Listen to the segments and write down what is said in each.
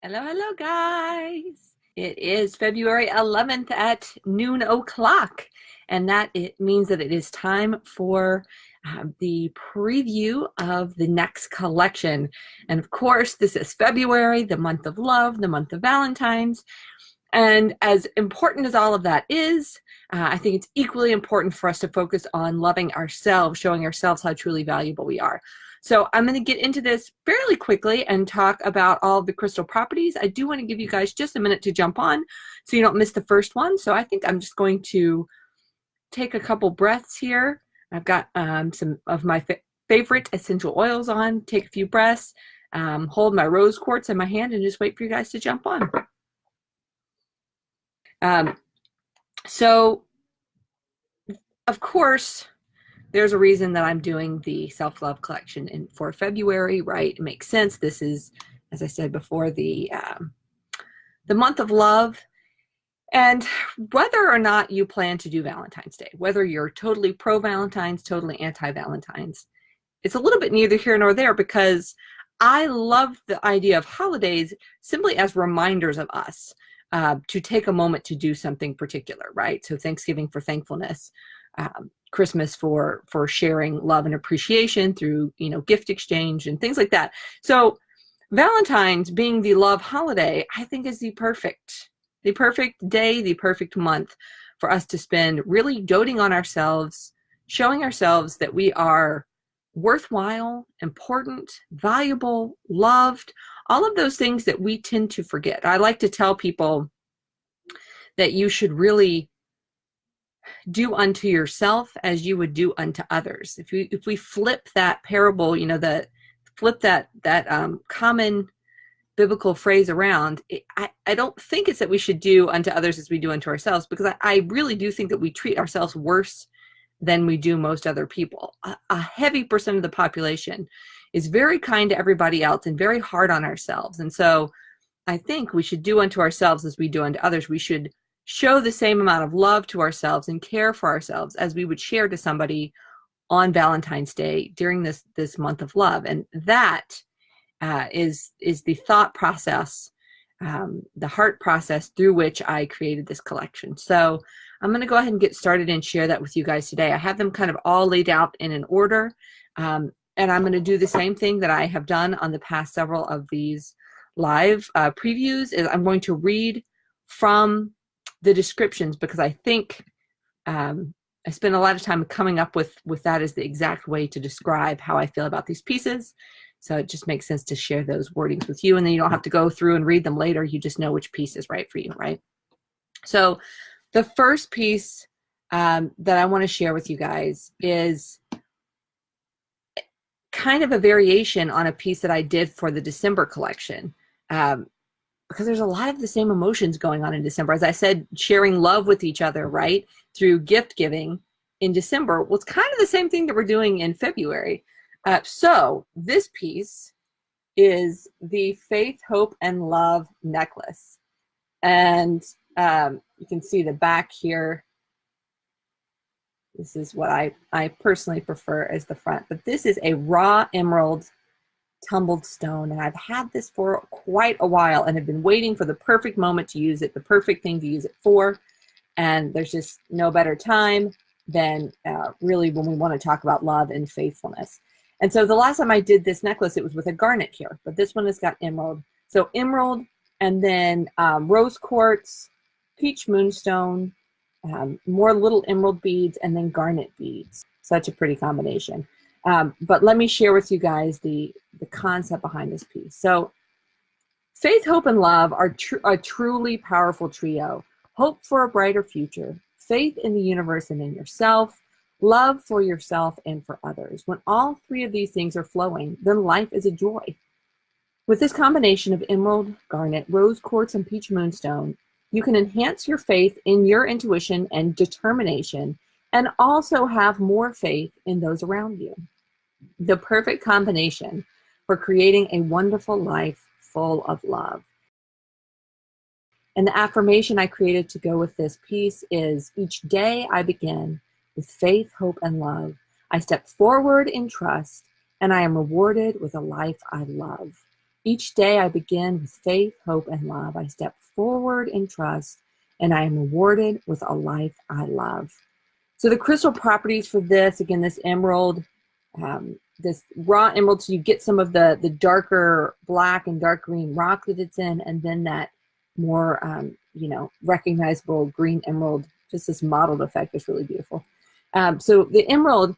Hello, hello, guys. It is February 11th at noon o'clock, and it means that it is time for the preview of the next collection. And of course, this is February, the month of love, the month of Valentines. And as important as all of that is, I think it's equally important for us to focus on loving ourselves, showing ourselves how truly valuable we are. So I'm going to get into this fairly quickly and talk about all of the crystal properties. I do want to give you guys just a minute to jump on so you don't miss the first one. So I think I'm just going to take a couple breaths here. I've got some of my favorite essential oils on. Take a few breaths, hold my rose quartz in my hand, and just wait for you guys to jump on. So, of course, there's a reason that I'm doing the self-love collection for February, right? It makes sense. This is, as I said before, the month of love. And whether or not you plan to do Valentine's Day, whether you're totally pro-Valentine's, totally anti-Valentine's, it's a little bit neither here nor there, because I love the idea of holidays simply as reminders of us to take a moment to do something particular, right? So Thanksgiving for thankfulness, Christmas for sharing love and appreciation through, gift exchange and things like that. So Valentine's being the love holiday, I think is the perfect day, the perfect month for us to spend really doting on ourselves, showing ourselves that we are worthwhile, important, valuable, loved, all of those things that we tend to forget. I like to tell people that you should really do unto yourself as you would do unto others. If we flip that parable, flip that common biblical phrase around, I don't think it's that we should do unto others as we do unto ourselves, because I really do think that we treat ourselves worse than we do most other people. A heavy percent of the population is very kind to everybody else and very hard on ourselves. And so I think we should do unto ourselves as we do unto others. We should show the same amount of love to ourselves and care for ourselves as we would share to somebody on Valentine's Day during this month of love. And that is the thought process, the heart process through which I created this collection. So I'm going to go ahead and get started and share that with you guys today. I have them kind of all laid out in an order, and I'm going to do the same thing that I have done on the past several of these live previews. Is I'm going to read from the descriptions, because I think I spend a lot of time coming up with that as the exact way to describe how I feel about these pieces. So it just makes sense to share those wordings with you, and then you don't have to go through and read them later. You just know which piece is right for you, right? So the first piece that I want to share with you guys is kind of a variation on a piece that I did for the December collection, because there's a lot of the same emotions going on in December. As I said, sharing love with each other, right, through gift giving in December. Well, it's kind of the same thing that we're doing in February. So this piece is the Faith, Hope, and Love necklace. And you can see the back here. This is what I personally prefer as the front. But this is a raw emerald tumbled stone. And I've had this for quite a while and have been waiting for the perfect moment to use it, the perfect thing to use it for. And there's just no better time than really when we want to talk about love and faithfulness. And so the last time I did this necklace, it was with a garnet here. But this one has got emerald. So emerald, and then rose quartz, peach moonstone, more little emerald beads, and then garnet beads. Such a pretty combination. But let me share with you guys the concept behind this piece. So faith, hope, and love are a truly powerful trio. Hope for a brighter future, faith in the universe and in yourself, love for yourself and for others. When all three of these things are flowing, then life is a joy. With this combination of emerald, garnet, rose quartz, and peach moonstone, you can enhance your faith in your intuition and determination, and also have more faith in those around you. The perfect combination for creating a wonderful life full of love. And the affirmation I created to go with this piece is, each day I begin with faith, hope, and love. I step forward in trust, and I am rewarded with a life I love. Each day I begin with faith, hope, and love. I step forward in trust, and I am rewarded with a life I love. So the crystal properties for this, again, this emerald, this raw emerald, so you get some of the darker black and dark green rock that it's in, and then that more, recognizable green emerald, just this mottled effect is really beautiful. So the emerald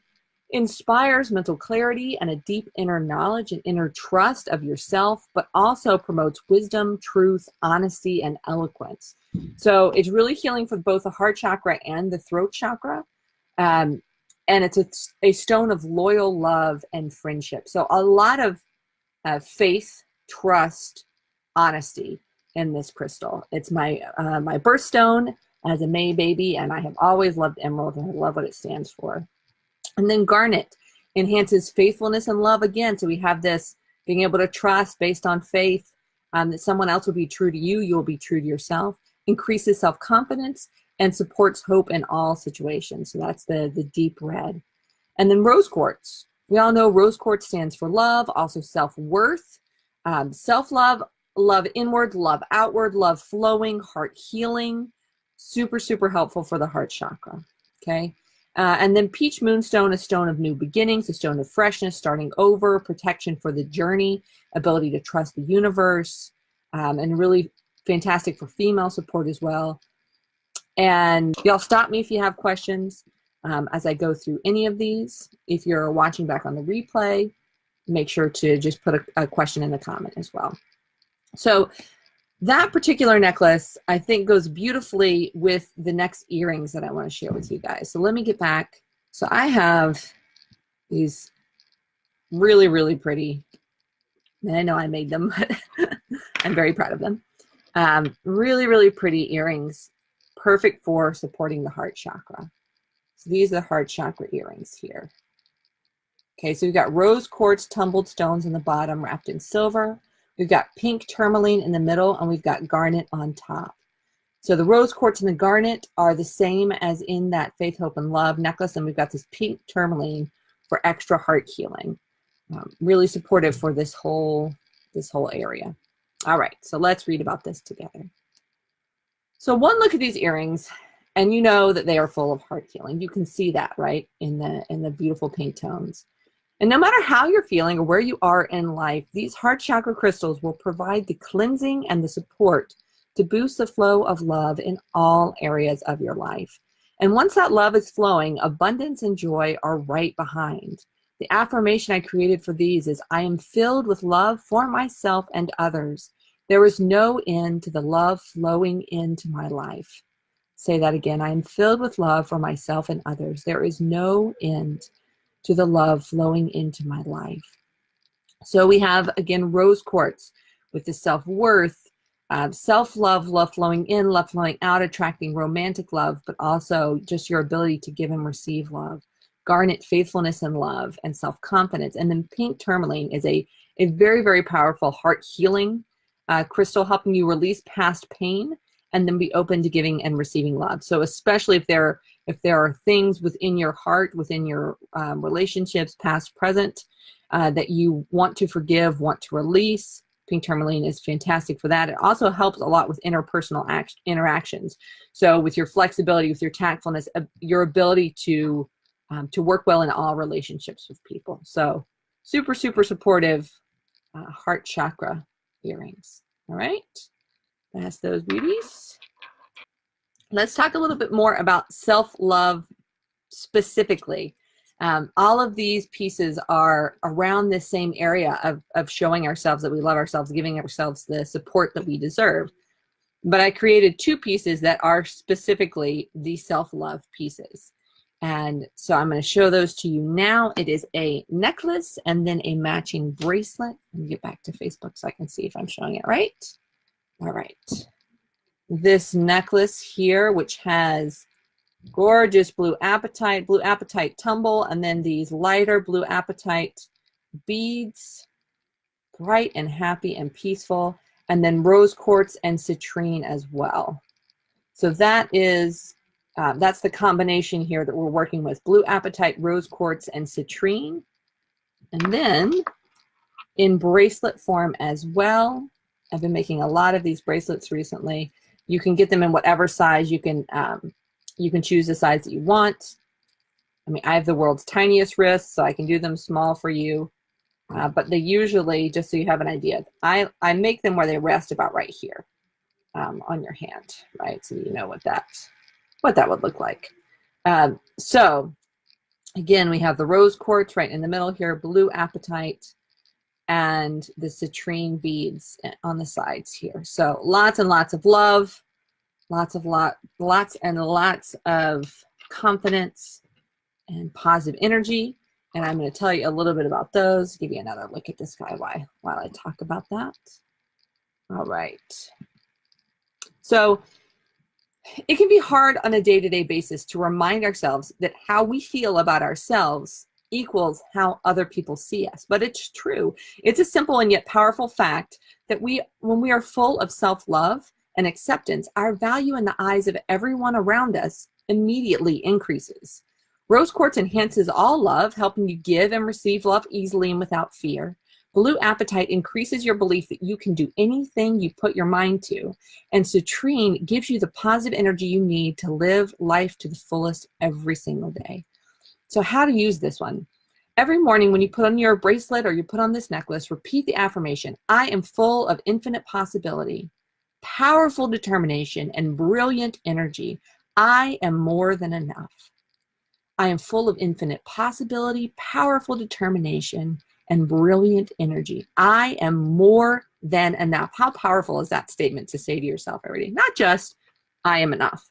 inspires mental clarity and a deep inner knowledge and inner trust of yourself, but also promotes wisdom, truth, honesty, and eloquence. So it's really healing for both the heart chakra and the throat chakra. And it's a stone of loyal love and friendship. So a lot of faith, trust, honesty in this crystal. It's my birthstone as a May baby, and I have always loved emerald, and I love what it stands for. And then garnet enhances faithfulness and love again. So we have this being able to trust based on faith, that someone else will be true to you, you'll be true to yourself, increases self-confidence, and supports hope in all situations. So that's the deep red. And then rose quartz. We all know rose quartz stands for love, also self-worth, self-love, love inward, love outward, love flowing, heart healing. Super, super helpful for the heart chakra, okay? And then peach moonstone, a stone of new beginnings, a stone of freshness, starting over, protection for the journey, ability to trust the universe, and really fantastic for female support as well. And y'all stop me if you have questions as I go through any of these. If you're watching back on the replay, make sure to just put a question in the comment as well. So that particular necklace, I think, goes beautifully with the next earrings that I want to share with you guys. So let me get back. So I have these really, really pretty, and I know I made them, but I'm very proud of them. Really, really pretty earrings, perfect for supporting the heart chakra. So these are the heart chakra earrings here. Okay, so we've got rose quartz tumbled stones in the bottom wrapped in silver. We've got pink tourmaline in the middle, and we've got garnet on top. So the rose quartz and the garnet are the same as in that faith, hope, and love necklace, and we've got this pink tourmaline for extra heart healing. Really supportive for this whole area. All right, so let's read about this together. So one look at these earrings, and you know that they are full of heart healing. You can see that, right, in the beautiful pink tones. And no matter how you're feeling or where you are in life, these heart chakra crystals will provide the cleansing and the support to boost the flow of love in all areas of your life. And once that love is flowing, abundance and joy are right behind. The affirmation I created for these is, I am filled with love for myself and others. There is no end to the love flowing into my life. Say that again. I am filled with love for myself and others. There is no end to the love flowing into my life. So we have, again, rose quartz with the self-worth, self-love, love flowing in, love flowing out, attracting romantic love, but also just your ability to give and receive love. Garnet, faithfulness and love, and self-confidence. And then pink tourmaline is a very, very powerful heart healing crystal, helping you release past pain and then be open to giving and receiving love. So especially if there are things within your heart, within your relationships, past, present, that you want to forgive, want to release, pink tourmaline is fantastic for that. It also helps a lot with interpersonal interactions. So with your flexibility, with your tactfulness, your ability to work well in all relationships with people. So super, super supportive heart chakra earrings. All right, that's those beauties. Let's talk a little bit more about self-love specifically. All of these pieces are around this same area of showing ourselves that we love ourselves, giving ourselves the support that we deserve. But I created two pieces that are specifically the self-love pieces. And so I'm going to show those to you now. It is a necklace and then a matching bracelet. Let me get back to Facebook so I can see if I'm showing it right. All right. This necklace here, which has gorgeous blue apatite tumble, and then these lighter blue apatite beads, bright and happy and peaceful, and then rose quartz and citrine as well. So that is that's the combination here that we're working with: blue apatite, rose quartz, and citrine. And then in bracelet form as well. I've been making a lot of these bracelets recently. You can get them in whatever size. You can choose the size that you want. I mean, I have the world's tiniest wrists, so I can do them small for you. But they usually, just so you have an idea, I make them where they rest about right here on your hand, right? So you know what that would look like. So again, we have the rose quartz right in the middle here, blue apatite, and the citrine beads on the sides here. So lots and lots of love, lots and lots of confidence and positive energy. And I'm going to tell you a little bit about those, give you another look at this guy while I talk about that. All right. So it can be hard on a day-to-day basis to remind ourselves that how we feel about ourselves equals how other people see us. But it's true. It's a simple and yet powerful fact that when we are full of self-love and acceptance, our value in the eyes of everyone around us immediately increases. Rose quartz enhances all love, helping you give and receive love easily and without fear. Blue apatite increases your belief that you can do anything you put your mind to. And citrine gives you the positive energy you need to live life to the fullest every single day. So how to use this one. Every morning when you put on your bracelet or you put on this necklace, repeat the affirmation, I am full of infinite possibility, powerful determination, and brilliant energy. I am more than enough. I am full of infinite possibility, powerful determination, and brilliant energy. I am more than enough. How powerful is that statement to say to yourself every day? Not just, I am enough.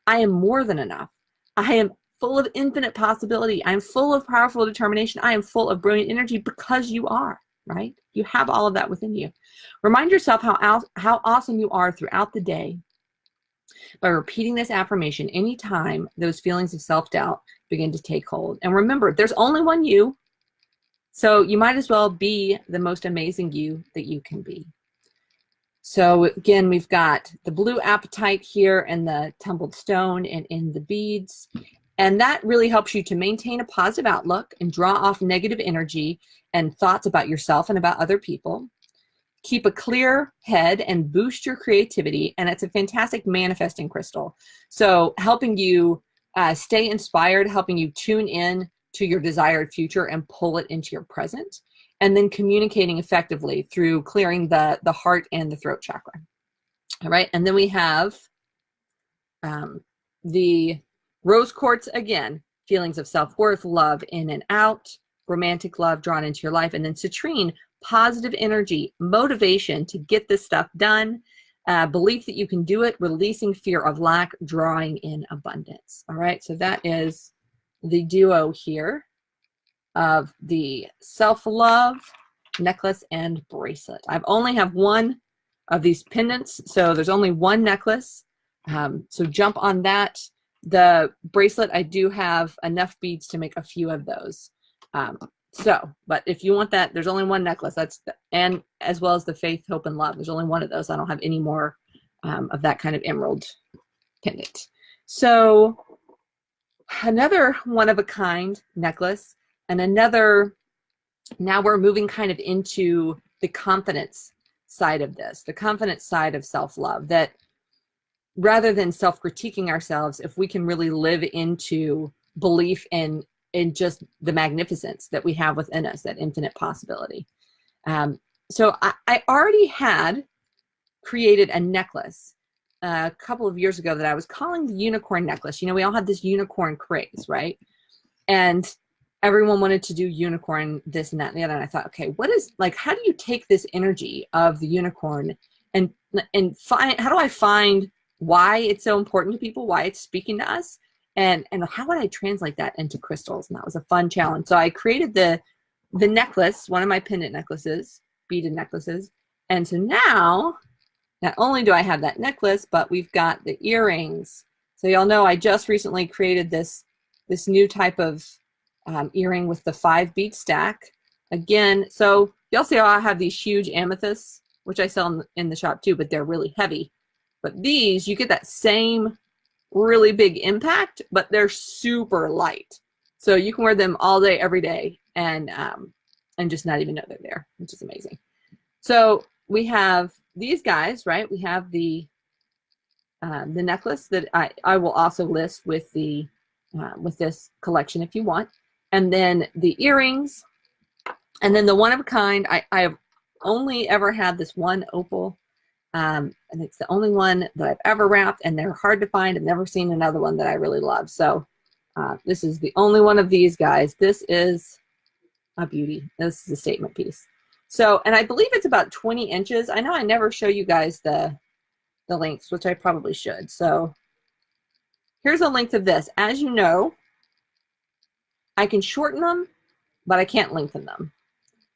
I am more than enough. I am full of infinite possibility. I am full of powerful determination. I am full of brilliant energy because you are, right? You have all of that within you. Remind yourself how awesome you are throughout the day by repeating this affirmation anytime those feelings of self-doubt begin to take hold. And remember, there's only one you, so you might as well be the most amazing you that you can be. So again, we've got the blue apatite here and the tumbled stone and in the beads. And that really helps you to maintain a positive outlook and draw off negative energy and thoughts about yourself and about other people. Keep a clear head and boost your creativity. And it's a fantastic manifesting crystal. So helping you stay inspired, helping you tune in to your desired future and pull it into your present. And then communicating effectively through clearing the heart and the throat chakra. All right. And then we have the rose quartz again, feelings of self-worth, love in and out, romantic love drawn into your life. And then citrine, positive energy, motivation to get this stuff done, belief that you can do it, releasing fear of lack, drawing in abundance. All right, so that is the duo here of the self-love necklace and bracelet. I've only have one of these pendants, so there's only one necklace. So jump on that. The bracelet, I do have enough beads to make a few of those. But if you want that, there's only one necklace. And as well as the faith, hope, and love. There's only one of those. I don't have any more of that kind of emerald pendant. So another one-of-a-kind necklace, and another, now we're moving kind of into the confidence side of this, the confidence side of self-love, that rather than self-critiquing ourselves, if we can really live into belief in just the magnificence that we have within us, that infinite possibility. So I already had created a necklace a couple of years ago that I was calling the unicorn necklace. You know, we all had this unicorn craze, right? And everyone wanted to do unicorn, this and that and the other. And I thought, okay, how do you take this energy of the unicorn and find, how do I find why it's so important to people, why it's speaking to us, and how would I translate that into crystals? And that was a fun challenge. So I created the necklace, one of my pendant necklaces, beaded necklaces. And so now, not only do I have that necklace, but we've got the earrings. So y'all know I just recently created this new type of earring with the 5 bead stack. Again, so y'all see how I have these huge amethysts, which I sell in the shop too, but they're really heavy. But these, you get that same really big impact, but they're super light. So you can wear them all day, every day, and and just not even know they're there, which is amazing. So we have these guys, right? We have the necklace that I will also list with the with this collection if you want, and then the earrings, and then the one of a kind. I have only ever had this one opal, and it's the only one that I've ever wrapped, and they're hard to find. I've never seen another one that I really love. So this is the only one of these guys. This is a beauty. This is a statement piece. So, and I believe it's about 20 inches. I know I never show you guys the lengths, which I probably should. So here's a length of this. As you know, I can shorten them, but I can't lengthen them.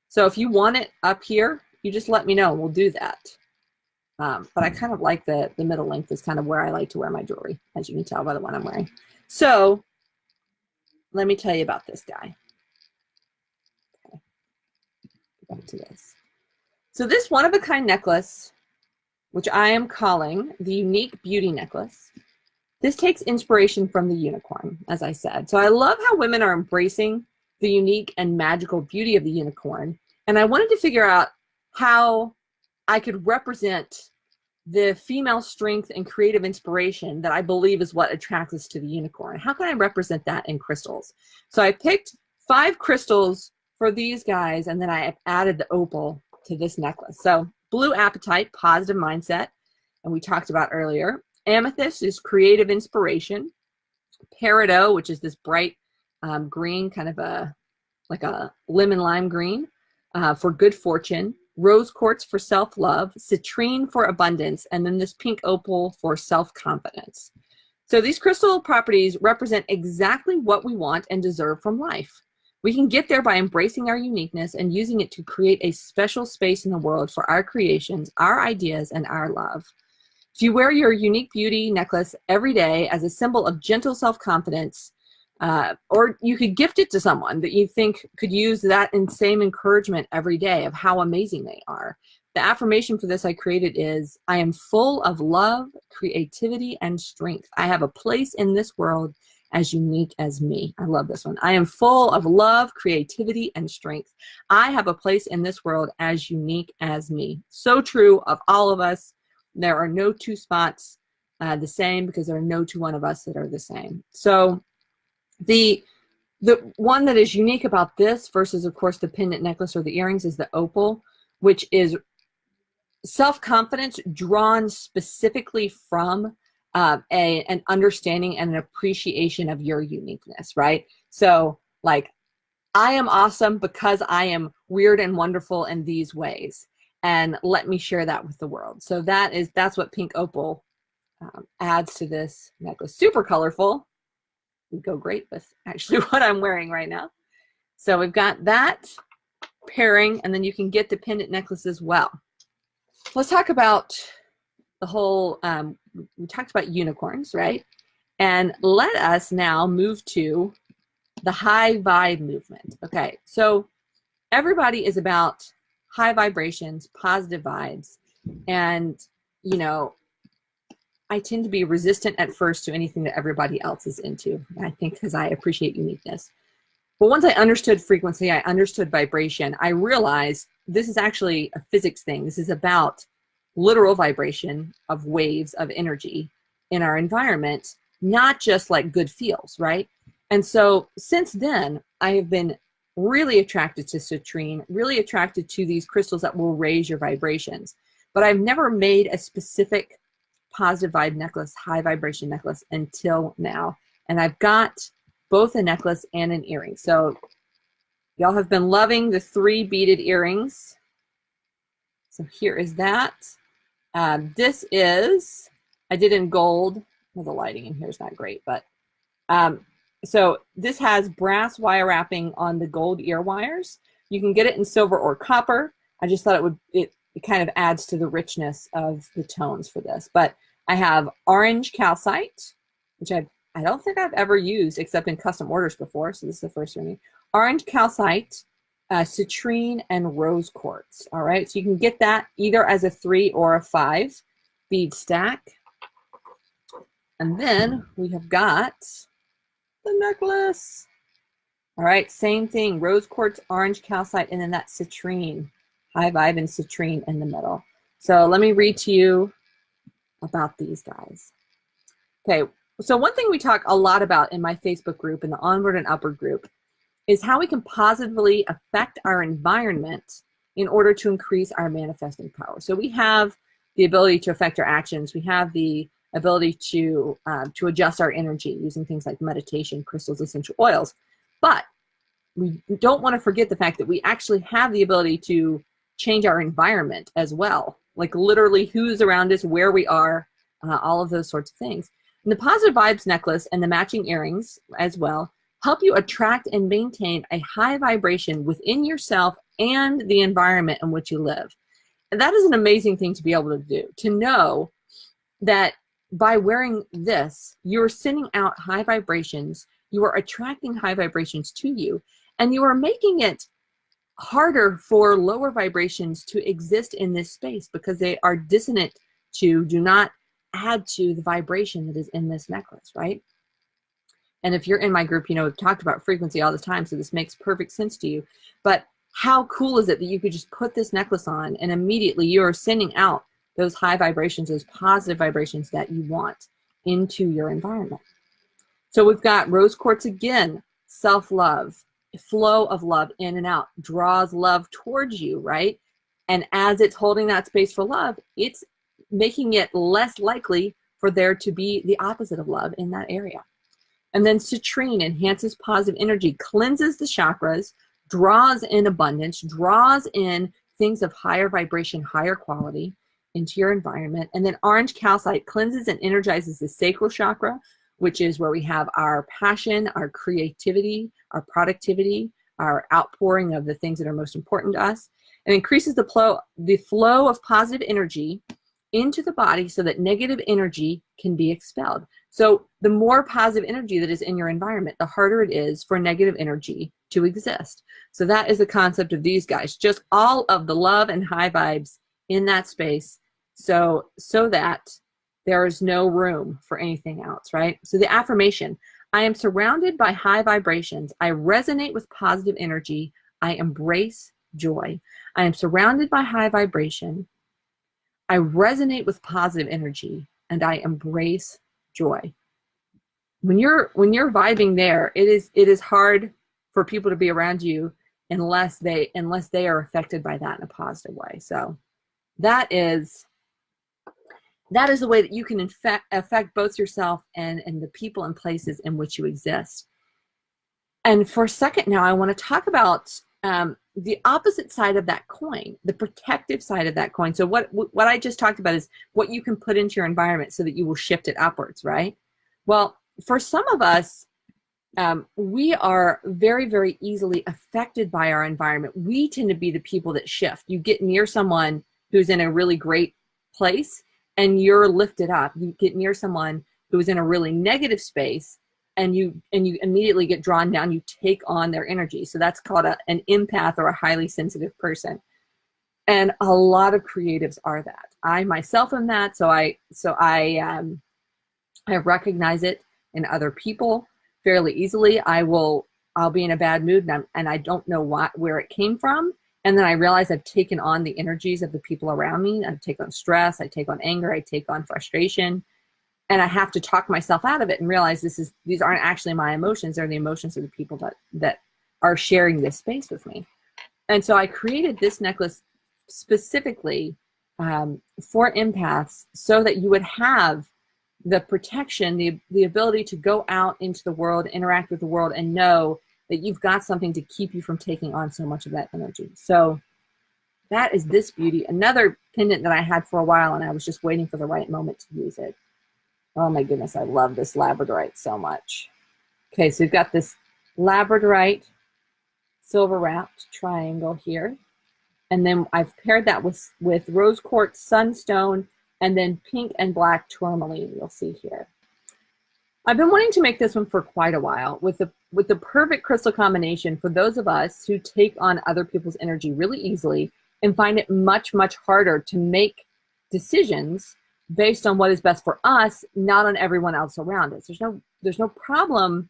So if you want it up here, you just let me know and we'll do that. But I kind of like the middle length is kind of where I like to wear my jewelry, as you can tell by the one I'm wearing. So let me tell you about this guy. Okay. Back to this. So this one-of-a-kind necklace, which I am calling the Unique Beauty Necklace, this takes inspiration from the unicorn, as I said. So I love how women are embracing the unique and magical beauty of the unicorn. And I wanted to figure out how I could represent the female strength and creative inspiration that I believe is what attracts us to the unicorn. How can I represent that in crystals? So I picked 5 crystals for these guys, and then I have added the opal to this necklace. So blue apatite, positive mindset, and we talked about earlier. Amethyst is creative inspiration. Peridot, which is this bright green, kind of like a lemon lime green, for good fortune. Rose quartz for self-love. Citrine for abundance. And then this pink opal for self-confidence. So these crystal properties represent exactly what we want and deserve from life. We can get there by embracing our uniqueness and using it to create a special space in the world for our creations, our ideas, and our love. If you wear your Unique Beauty necklace every day as a symbol of gentle self-confidence, or you could gift it to someone that you think could use that same encouragement every day of how amazing they are. The affirmation for this I created is, I am full of love, creativity, and strength. I have a place in this world as unique as me. I love this one. I am full of love, creativity, and strength. I have a place in this world as unique as me. So true of all of us. There are no two spots the same, because there are no two one of us that are the same. So the one that is unique about this versus, of course, the pendant necklace or the earrings is the opal, which is self-confidence drawn specifically from an understanding and an appreciation of your uniqueness, right? So like, I am awesome because I am weird and wonderful in these ways, and let me share that with the world. So that's what pink opal adds to this necklace. Super colorful. Would go great with actually what I'm wearing right now. So we've got that pairing, and then you can get the pendant necklace as well. Let's talk about the whole, we talked about unicorns, right? And let us now move to the high vibe movement. Okay, so everybody is about high vibrations, positive vibes, and, you know, I tend to be resistant at first to anything that everybody else is into, I think, because I appreciate uniqueness. But once I understood frequency, I understood vibration, I realized this is actually a physics thing. This is about literal vibration of waves of energy in our environment, not just like good feels, right? And so since then, I have been really attracted to citrine, really attracted to these crystals that will raise your vibrations. But I've never made a specific positive vibe necklace, high vibration necklace until now. And I've got both a necklace and an earring. So y'all have been loving the 3 beaded earrings. So here is that. This is, I did in gold. Well, the lighting in here is not great, but so this has brass wire wrapping on the gold ear wires. You can get it in silver or copper. I just thought it kind of adds to the richness of the tones for this. But I have orange calcite, which I don't think I've ever used except in custom orders before. So this is the first one. Orange calcite, citrine, and rose quartz. All right, so you can get that either as a 3 or a 5 bead stack. And then we have got the necklace. All right, same thing, rose quartz, orange calcite, and then that citrine, high vibe and citrine in the middle. So let me read to you about these guys. Okay, so one thing we talk a lot about in my Facebook group, in the Onward and Upward group, is how we can positively affect our environment in order to increase our manifesting power. So we have the ability to affect our actions. We have the ability to adjust our energy using things like meditation, crystals, essential oils. But we don't want to forget the fact that we actually have the ability to change our environment as well, like literally who's around us, where we are, all of those sorts of things. And the positive vibes necklace and the matching earrings as well help you attract and maintain a high vibration within yourself and the environment in which you live. And that is an amazing thing to be able to do, to know that by wearing this, you're sending out high vibrations, you are attracting high vibrations to you, and you are making it harder for lower vibrations to exist in this space because they are dissonant to, do not add to the vibration that is in this necklace, right? And if you're in my group, you know, we've talked about frequency all the time, so this makes perfect sense to you. But how cool is it that you could just put this necklace on and immediately you are sending out those high vibrations, those positive vibrations that you want into your environment. So we've got rose quartz again, self-love, flow of love in and out, draws love towards you, right? And as it's holding that space for love, it's making it less likely for there to be the opposite of love in that area. And then citrine enhances positive energy, cleanses the chakras, draws in abundance, draws in things of higher vibration, higher quality into your environment. And then orange calcite cleanses and energizes the sacral chakra, which is where we have our passion, our creativity, our productivity, our outpouring of the things that are most important to us, and increases the flow of positive energy into the body so that negative energy can be expelled. So the more positive energy that is in your environment, the harder it is for negative energy to exist. So that is the concept of these guys, just all of the love and high vibes in that space so that there is no room for anything else, right? So the affirmation, I am surrounded by high vibrations. I resonate with positive energy. I embrace joy. I am surrounded by high vibration. I resonate with positive energy and I embrace joy. When you're vibing there, it is hard for people to be around you unless they are affected by that in a positive way. So that is the way that you can affect both yourself and the people and places in which you exist. And for a second now, I want to talk about the opposite side of that coin, the protective side of that coin. So what I just talked about is what you can put into your environment so that you will shift it upwards, right? Well, for some of us, we are very, very easily affected by our environment. We tend to be the people that shift. You get near someone who's in a really great place and you're lifted up. You get near someone who's in a really negative space and you immediately get drawn down. You take on their energy. So that's called an empath or a highly sensitive person. And a lot of creatives are that. I myself am that. So I recognize it in other people fairly easily. I'll be in a bad mood and I don't know where it came from. And then I realize I've taken on the energies of the people around me. I take on stress, I take on anger, I take on frustration. And I have to talk myself out of it and realize these aren't actually my emotions. They're the emotions of the people that are sharing this space with me. And so I created this necklace specifically for empaths so that you would have the protection, the ability to go out into the world, interact with the world, and know that you've got something to keep you from taking on so much of that energy. So that is this beauty. Another pendant that I had for a while, and I was just waiting for the right moment to use it. Oh my goodness, I love this labradorite so much. Okay, so we've got this labradorite silver wrapped triangle here. And then I've paired that with rose quartz sunstone and then pink and black tourmaline, you'll see here. I've been wanting to make this one for quite a while with the perfect crystal combination for those of us who take on other people's energy really easily and find it much, much harder to make decisions based on what is best for us, not on everyone else around us. There's no problem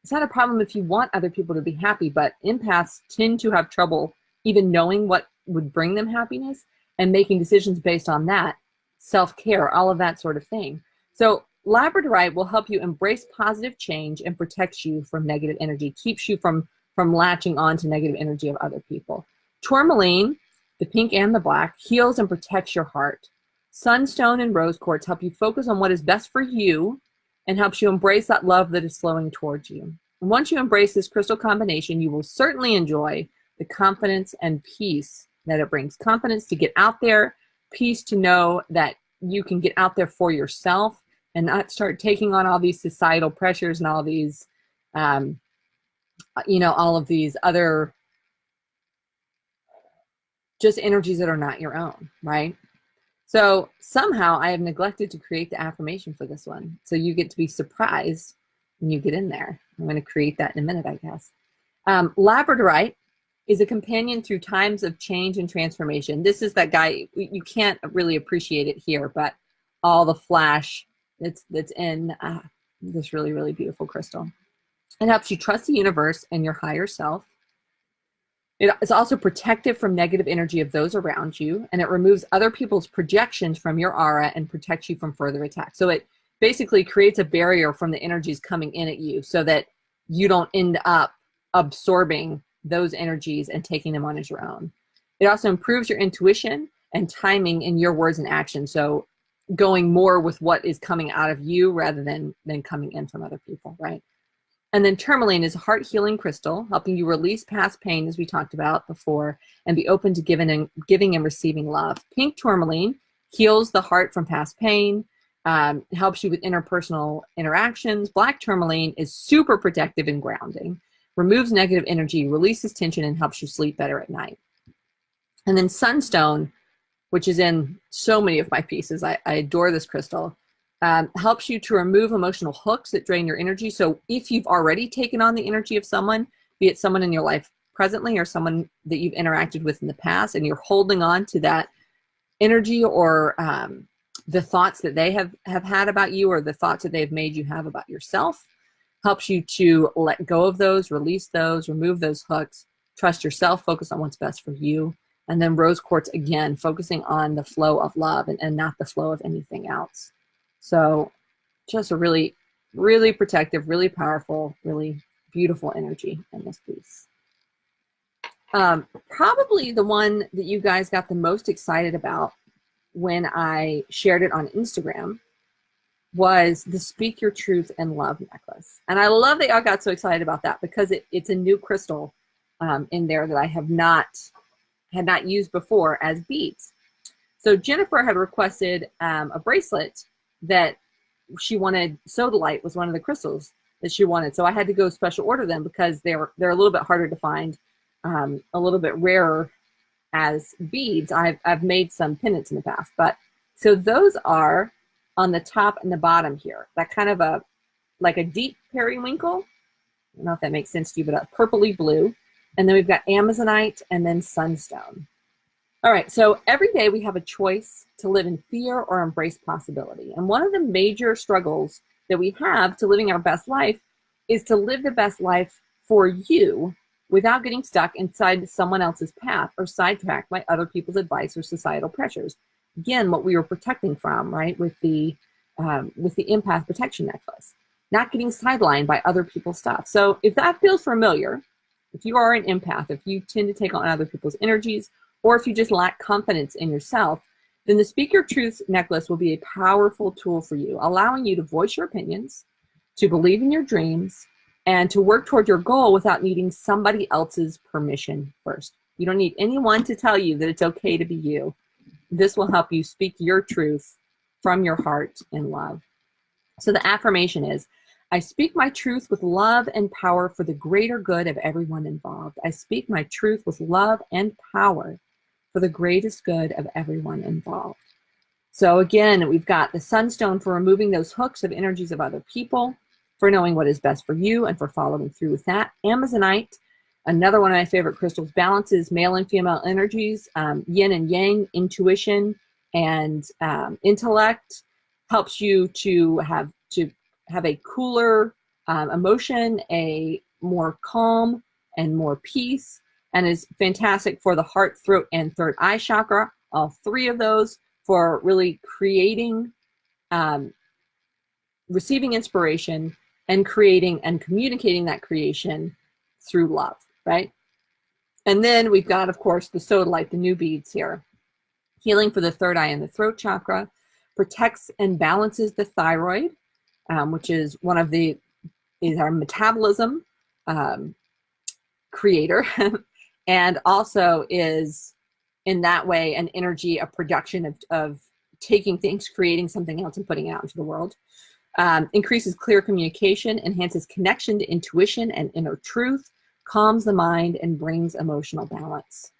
it's not a problem if you want other people to be happy, but empaths tend to have trouble even knowing what would bring them happiness and making decisions based on that, self-care, all of that sort of thing. So labradorite will help you embrace positive change and protects you from negative energy, keeps you from latching on to negative energy of other people. Tourmaline, the pink and the black, heals and protects your heart. Sunstone and rose quartz help you focus on what is best for you and helps you embrace that love that is flowing towards you. And once you embrace this crystal combination, you will certainly enjoy the confidence and peace that it brings. Confidence to get out there, peace to know that you can get out there for yourself and not start taking on all these societal pressures and all these, all of these other just energies that are not your own, right? So somehow I have neglected to create the affirmation for this one. So you get to be surprised when you get in there. I'm going to create that in a minute, I guess. Labradorite is a companion through times of change and transformation. This is that guy, you can't really appreciate it here, but all the flash that's in this really, really beautiful crystal. It helps you trust the universe and your higher self. It is also protective from negative energy of those around you, and it removes other people's projections from your aura and protects you from further attacks. So it basically creates a barrier from the energies coming in at you so that you don't end up absorbing those energies and taking them on as your own. It also improves your intuition and timing in your words and actions. So going more with what is coming out of you rather than coming in from other people, right? And then tourmaline is a heart healing crystal, helping you release past pain, as we talked about before, and be open to giving and receiving love. Pink tourmaline heals the heart from past pain, helps you with interpersonal interactions. Black tourmaline is super protective and grounding, removes negative energy, releases tension, and helps you sleep better at night. And then sunstone, which is in so many of my pieces, I adore this crystal, helps you to remove emotional hooks that drain your energy. So if you've already taken on the energy of someone, be it someone in your life presently or someone that you've interacted with in the past, and you're holding on to that energy or the thoughts that they have had about you or the thoughts that they've made you have about yourself, helps you to let go of those, release those, remove those hooks, trust yourself, focus on what's best for you. And then rose quartz, again, focusing on the flow of love and not the flow of anything else. So just a really, really protective, really powerful, really beautiful energy in this piece. Probably the one that you guys got the most excited about when I shared it on Instagram was the Speak Your Truth and Love necklace. And I love that y'all got so excited about that because it's a new crystal in there that I had not used before as beads. So Jennifer had requested a bracelet that she wanted. Sodalite was one of the crystals that she wanted. So I had to go special order them because they're a little bit harder to find, a little bit rarer as beads. I've made some pendants in the past, but so those are on the top and the bottom here. That kind of like a deep periwinkle. I don't know if that makes sense to you, but a purpley blue. And then we've got Amazonite and then sunstone. All right, so every day we have a choice to live in fear or embrace possibility. And one of the major struggles that we have to living our best life is to live the best life for you without getting stuck inside someone else's path or sidetracked by other people's advice or societal pressures. Again, what we were protecting from, right, with the empath protection necklace, not getting sidelined by other people's stuff. So if that feels familiar, if you are an empath, if you tend to take on other people's energies, or if you just lack confidence in yourself, then the Speak Your Truth necklace will be a powerful tool for you, allowing you to voice your opinions, to believe in your dreams, and to work toward your goal without needing somebody else's permission first. You don't need anyone to tell you that it's okay to be you. This will help you speak your truth from your heart in love. So the affirmation is, I speak my truth with love and power for the greater good of everyone involved. I speak my truth with love and power for the greatest good of everyone involved. So again, we've got the sunstone for removing those hooks of energies of other people, for knowing what is best for you and for following through with that. Amazonite, another one of my favorite crystals, balances male and female energies, yin and yang, intuition, and intellect, helps you to have a cooler emotion, a more calm and more peace, and is fantastic for the heart, throat, and third eye chakra. All three of those for really creating, receiving inspiration and creating and communicating that creation through love, right? And then we've got, of course, the sodalite, the new beads here. Healing for the third eye and the throat chakra, protects and balances the thyroid, which is one of the, is our metabolism creator, and also is in that way an energy, a production of taking things, creating something else and putting it out into the world. Increases clear communication, enhances connection to intuition and inner truth, calms the mind, and brings emotional balance.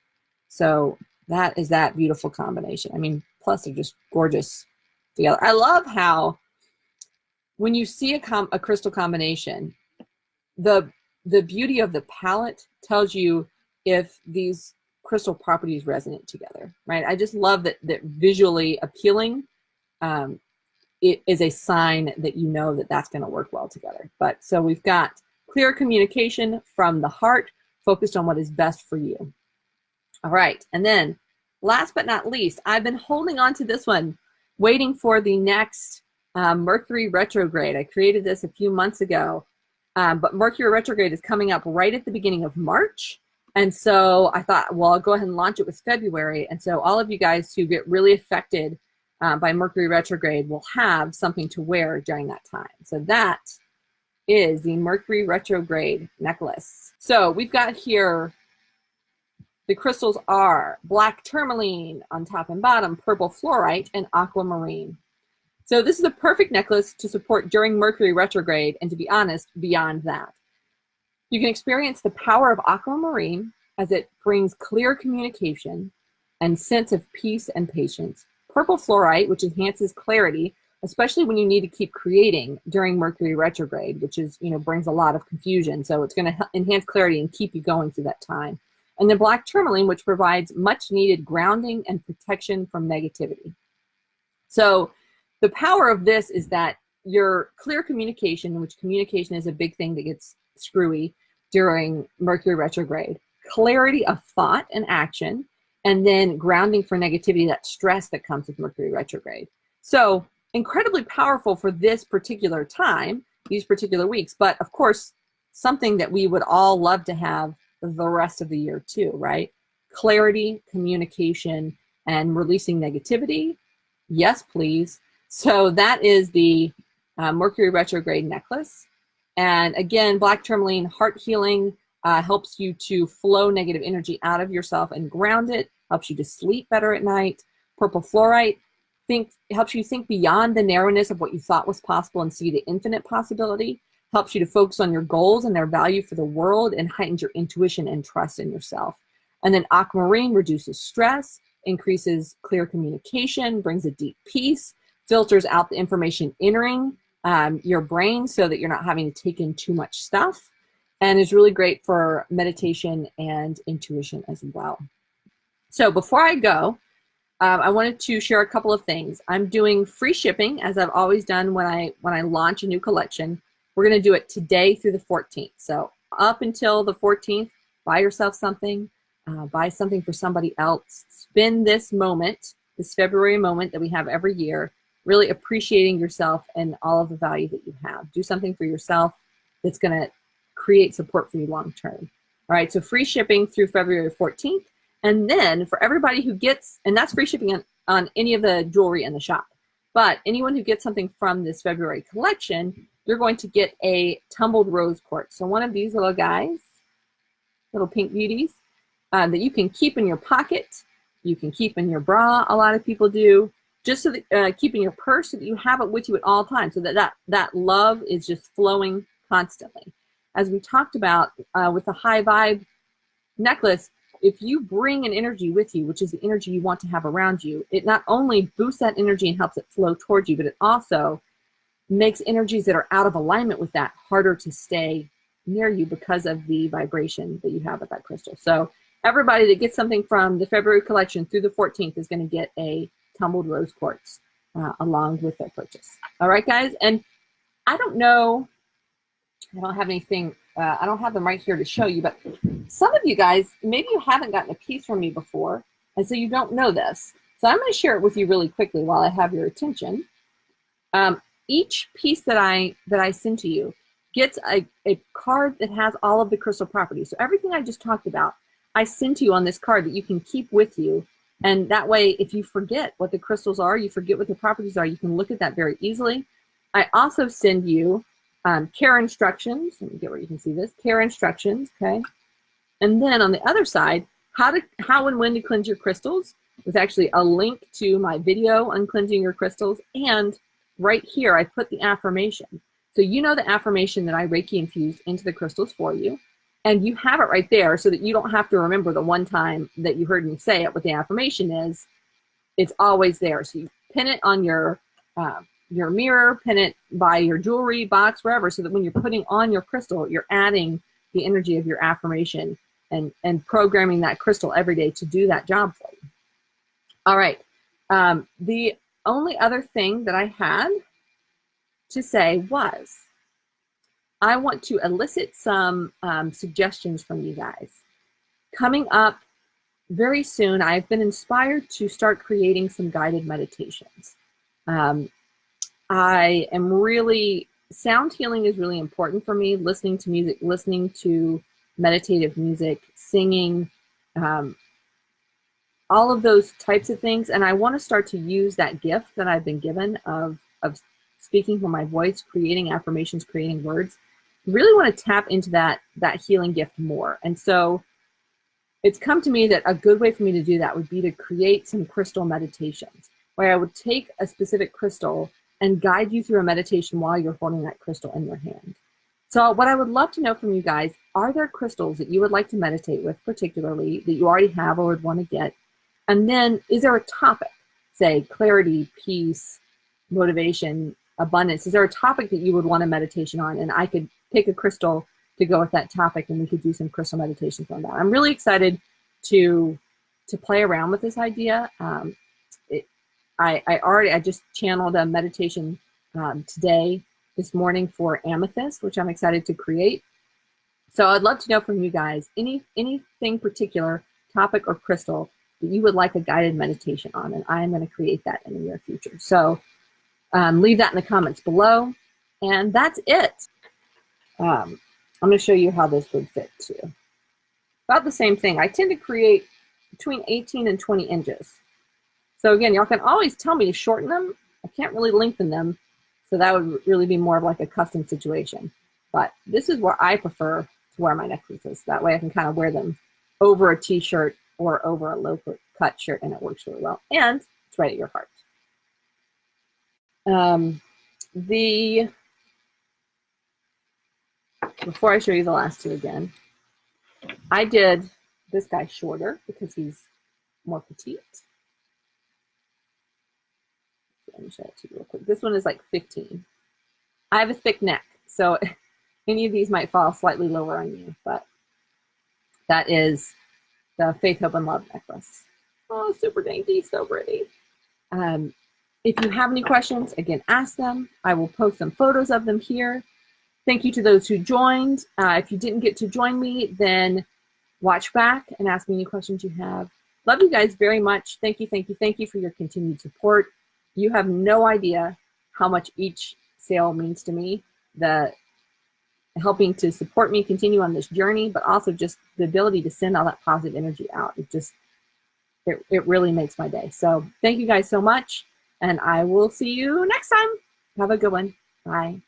So that is that beautiful combination. I mean, plus they're just gorgeous together. I love how when you see a crystal combination, the beauty of the palette tells you if these crystal properties resonate together, right? I just love that visually appealing. It is a sign that you know that that's going to work well together. But so we've got clear communication from the heart, focused on what is best for you. All right, and then last but not least, I've been holding on to this one, waiting for the next Mercury retrograde. I created this a few months ago, but Mercury retrograde is coming up right at the beginning of March. And so I thought, well, I'll go ahead and launch it with February. And so all of you guys who get really affected by Mercury retrograde will have something to wear during that time. So that is the Mercury retrograde necklace. So we've got here, the crystals are black tourmaline on top and bottom, purple fluorite, and aquamarine. So this is a perfect necklace to support during Mercury retrograde, and to be honest, beyond that. You can experience the power of aquamarine as it brings clear communication and sense of peace and patience. Purple fluorite, which enhances clarity, especially when you need to keep creating during Mercury retrograde, which is, brings a lot of confusion. So it's going to enhance clarity and keep you going through that time. And then black tourmaline, which provides much needed grounding and protection from negativity. So the power of this is that your clear communication, which communication is a big thing that gets screwy during Mercury retrograde, clarity of thought and action, and then grounding for negativity, that stress that comes with Mercury retrograde. So incredibly powerful for this particular time, these particular weeks, but of course, something that we would all love to have the rest of the year too, right? Clarity, communication, and releasing negativity. Yes, please. So that is the Mercury retrograde necklace. And again, black tourmaline, heart healing, helps you to flow negative energy out of yourself and ground it, helps you to sleep better at night. Purple fluorite helps you think beyond the narrowness of what you thought was possible and see the infinite possibility, helps you to focus on your goals and their value for the world, and heightens your intuition and trust in yourself. And then aquamarine reduces stress, increases clear communication, brings a deep peace, filters out the information entering your brain so that you're not having to take in too much stuff, and is really great for meditation and intuition as well. So before I go, I wanted to share a couple of things. I'm doing free shipping, as I've always done when I launch a new collection. We're going to do it today through the 14th. So up until the 14th, buy yourself something, buy something for somebody else. Spend this moment, this February moment that we have every year, really appreciating yourself and all of the value that you have. Do something for yourself that's going to create support for you long term. All right, so free shipping through February 14th. And then for everybody who gets, and that's free shipping on any of the jewelry in the shop, but anyone who gets something from this February collection, you're going to get a tumbled rose quartz. So one of these little guys, little pink beauties, that you can keep in your pocket, you can keep in your bra, a lot of people do, just so that keep in your purse so that you have it with you at all times, so that love is just flowing constantly. As we talked about with the high vibe necklace, if you bring an energy with you, which is the energy you want to have around you, it not only boosts that energy and helps it flow towards you, but it also makes energies that are out of alignment with that harder to stay near you because of the vibration that you have with that crystal. So everybody that gets something from the February collection through the 14th is going to get a tumbled rose quartz along with their purchase. All right, guys. And I don't know I don't have anything, I don't have them right here to show you, but some of you guys, maybe you haven't gotten a piece from me before, and so you don't know this. So I'm going to share it with you really quickly while I have your attention. Each piece that I send to you gets a card that has all of the crystal properties. So everything I just talked about, I send to you on this card that you can keep with you. And that way, if you forget what the crystals are, you forget what the properties are, you can look at that very easily. I also send you care instructions. Let me get where you can see this. Care instructions, okay? And then on the other side, how and when to cleanse your crystals, with actually a link to my video on cleansing your crystals. And right here, I put the affirmation. So you know the affirmation that I Reiki infused into the crystals for you. And you have it right there so that you don't have to remember the one time that you heard me say it, what the affirmation is. It's always there. So you pin it on your mirror, pin it by your jewelry box, wherever, so that when you're putting on your crystal, you're adding the energy of your affirmation and programming that crystal every day to do that job for you. All right. The only other thing that I had to say was, I want to elicit some suggestions from you guys. Coming up very soon, I've been inspired to start creating some guided meditations. I am really, sound healing is really important for me, listening to music, listening to meditative music, singing, all of those types of things. And I want to start to use that gift that I've been given of speaking from my voice, creating affirmations, creating words. Really want to tap into that healing gift more. And so it's come to me that a good way for me to do that would be to create some crystal meditations, where I would take a specific crystal and guide you through a meditation while you're holding that crystal in your hand. So what I would love to know from you guys, are there crystals that you would like to meditate with particularly, that you already have or would want to get? And then is there a topic, say clarity, peace, motivation, abundance? Is there a topic that you would want a meditation on? And I could pick a crystal to go with that topic, and we could do some crystal meditations on that. I'm really excited to play around with this idea. I just channeled a meditation this morning for amethyst, which I'm excited to create. So I'd love to know from you guys anything particular, topic or crystal, that you would like a guided meditation on, and I'm going to create that in the near future. So leave that in the comments below, and that's it. I'm going to show you how this would fit too. About the same thing. I tend to create between 18 and 20 inches. So again, y'all can always tell me to shorten them. I can't really lengthen them, so that would really be more of like a custom situation. But this is where I prefer to wear my necklaces. That way I can kind of wear them over a t-shirt or over a low-cut shirt, and it works really well. And it's right at your heart. Before I show you the last two again, I did this guy shorter because he's more petite. Let me show it to you real quick. This one is like 15. I have a thick neck, so any of these might fall slightly lower on you, but that is the Faith, Hope, and Love necklace. Oh, super dainty, so pretty. If you have any questions, again, ask them. I will post some photos of them here. Thank you to those who joined. If you didn't get to join me, then watch back and ask me any questions you have. Love you guys very much. Thank you, thank you, thank you for your continued support. You have no idea how much each sale means to me. The helping to support me continue on this journey, but also just the ability to send all that positive energy out. It really makes my day. So thank you guys so much, and I will see you next time. Have a good one. Bye.